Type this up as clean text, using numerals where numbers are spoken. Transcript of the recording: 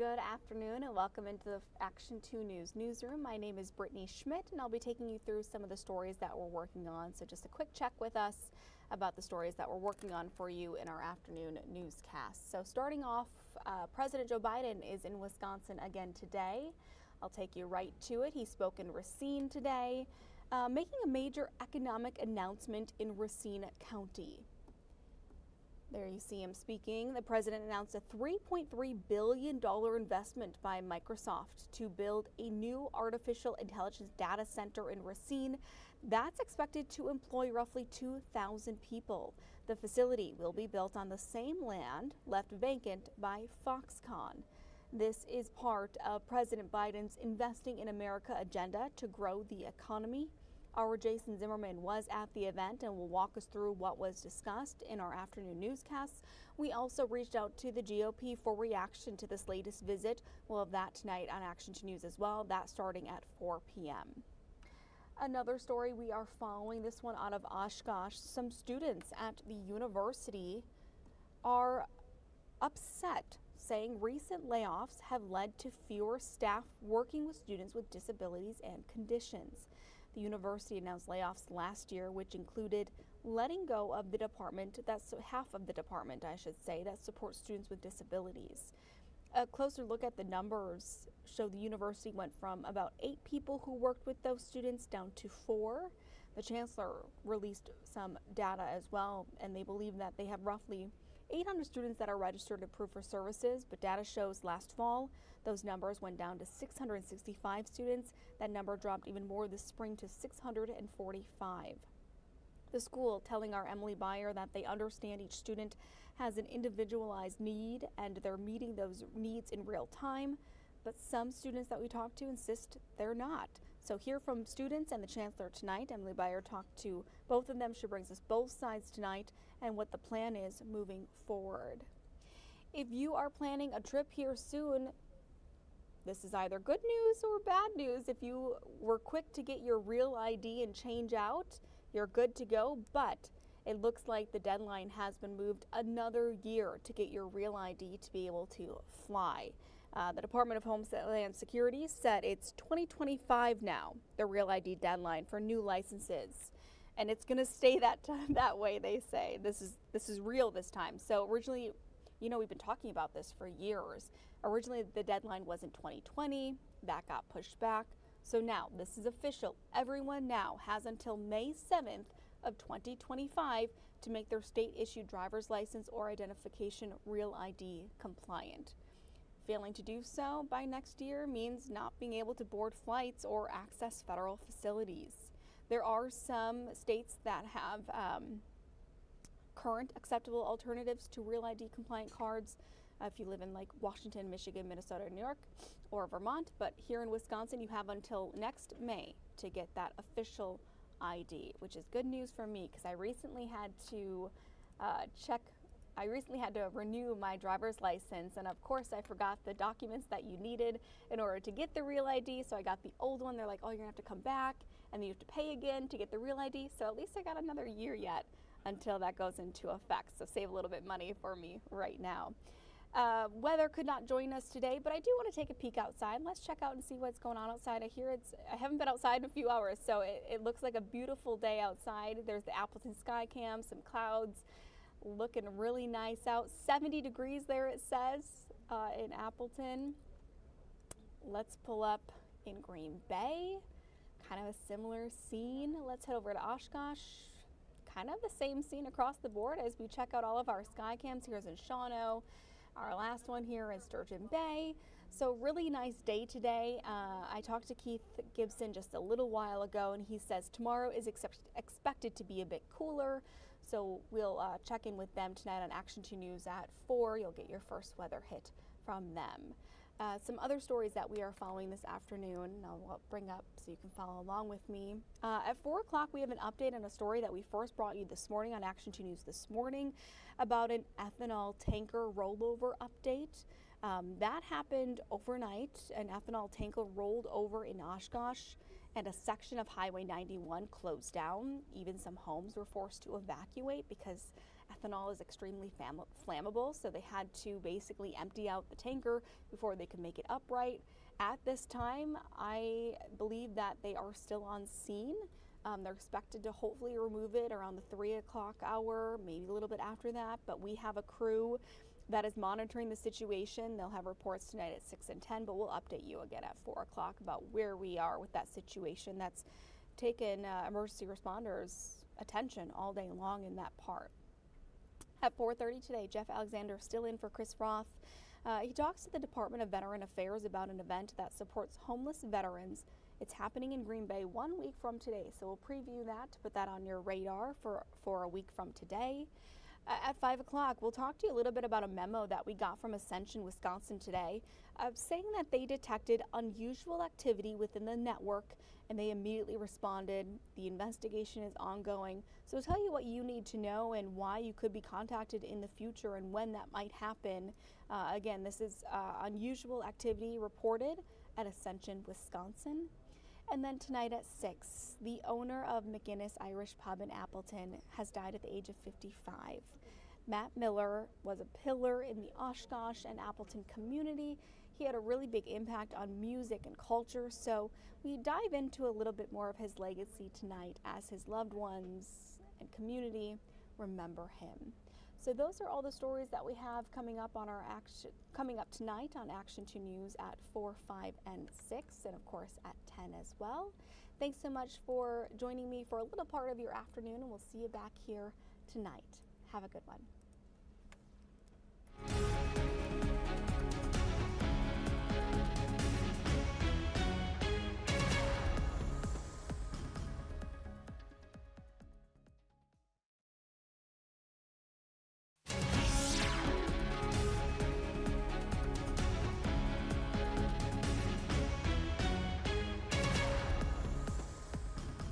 Good afternoon and welcome into the Action 2 News newsroom. My name is Brittany Schmidt and I'll be taking you through some of the stories that we're working on. So just a quick check with us about the stories that we're working on for you in our afternoon newscast. So starting off, President Joe Biden is in Wisconsin again today. I'll take you right to it. He spoke in Racine today, making a major economic announcement in Racine County. There you see him speaking. The president announced a $3.3 billion investment by Microsoft to build a new artificial intelligence data center in Racine that's expected to employ roughly 2,000 people. The facility will be built on the same land left vacant by Foxconn. This is part of President Biden's Investing in America agenda to grow the economy. Our Jason Zimmerman was at the event and will walk us through what was discussed in our afternoon newscasts. We also reached out to the GOP for reaction to this latest visit. We'll have that tonight on Action 2 News as well, that starting at 4 p.m. Another story we are following, this one out of Oshkosh. Some students at the university are upset, saying recent layoffs have led to fewer staff working with students with disabilities and conditions. The university announced layoffs last year, which included letting go of the department, that's half of the department, I should say, that supports students with disabilities. A closer look at the numbers show the university went from about 8 people who worked with those students down to 4. The chancellor released some data as well, and they believe that they have roughly 800 students that are registered to approved for services, but data shows last fall those numbers went down to 665 students. That number dropped even more this spring to 645. The school telling our Emily Beyer that they understand each student has an individualized need and they're meeting those needs in real time, but some students that we talked to insist they're not. So hear from students and the chancellor tonight. Emily Beyer talked to both of them. She brings us both sides tonight and what the plan is moving forward. If you are planning a trip here soon, this is either good news or bad news. If you were quick to get your real ID and change out, you're good to go, but it looks like the deadline has been moved another year to get your real ID to be able to fly. The Department of Homeland Security said it's 2025 now, the real ID deadline for new licenses. And it's going to stay that way, they say. This is real this time. So originally, you know, we've been talking about this for years. Originally, the deadline was in 2020. That got pushed back. So now this is official. Everyone now has until May 7th of 2025 to make their state-issued driver's license or identification real ID compliant. Failing to do so by next year means not being able to board flights or access federal facilities. There are some states that have current acceptable alternatives to real ID compliant cards if you live in like Washington, Michigan, Minnesota, New York, or Vermont. But here in Wisconsin, you have until next May to get that official ID, which is good news for me because I recently had to renew my driver's license, and of course I forgot the documents that you needed in order to get the real ID, so I got the old one. They're like, oh, you're gonna have to come back and then you have to pay again to get the real ID, so at least I got another year yet until that goes into effect, so save a little bit money for me right now. Weather could not join us today, but I do want to take a peek outside. Let's check out and see what's going on outside. I haven't been outside in a few hours, so it looks like a beautiful day outside. There's the Appleton sky cam, some clouds, looking really nice out. 70 degrees there, it says, in Appleton. Let's pull up in Green Bay, kind of a similar scene. Let's head over to Oshkosh. Kind of the same scene across the board as we check out all of our sky cams. Here's in Shawano. Our last one here is Sturgeon Bay. So really nice day today. I talked to Keith Gibson just a little while ago, and he says tomorrow is expected to be a bit cooler. So we'll check in with them tonight on Action 2 News at 4. You'll get your first weather hit from them. Some other stories that we are following this afternoon, I'll bring up so you can follow along with me. At 4 o'clock, we have an update on a story that we first brought you this morning on Action 2 News this morning about an ethanol tanker rollover update. That happened overnight. An ethanol tanker rolled over in Oshkosh and a section of Highway 91 closed down. Even some homes were forced to evacuate because ethanol is extremely flammable, so they had to basically empty out the tanker before they could make it upright. At this time, I believe that they are still on scene. They're expected to hopefully remove it around the 3 o'clock hour, maybe a little bit after that, but we have a crew that is monitoring the situation. They'll have reports tonight at 6 and 10, but we'll update you again at 4 o'clock about where we are with that situation. That's taken emergency responders' attention all day long in that part. At 4:30 today, Jeff Alexander still in for Chris Roth. He talks to the Department of Veteran Affairs about an event that supports homeless veterans. It's happening in Green Bay 1 week from today, so we'll preview that to put that on your radar for a week from today. At 5 o'clock, we'll talk to you a little bit about a memo that we got from Ascension, Wisconsin today, saying that they detected unusual activity within the network, and they immediately responded. The investigation is ongoing, so we'll tell you what you need to know and why you could be contacted in the future and when that might happen. Again, this is unusual activity reported at Ascension, Wisconsin. And then tonight at 6, the owner of McGinnis Irish Pub in Appleton has died at the age of 55. Matt Miller was a pillar in the Oshkosh and Appleton community. He had a really big impact on music and culture, so we dive into a little bit more of his legacy tonight as his loved ones and community remember him. So those are all the stories that we have coming up tonight on Action 2 News at 4, 5, and 6, and of course at 10 as well. Thanks so much for joining me for a little part of your afternoon, and we'll see you back here tonight. Have a good one.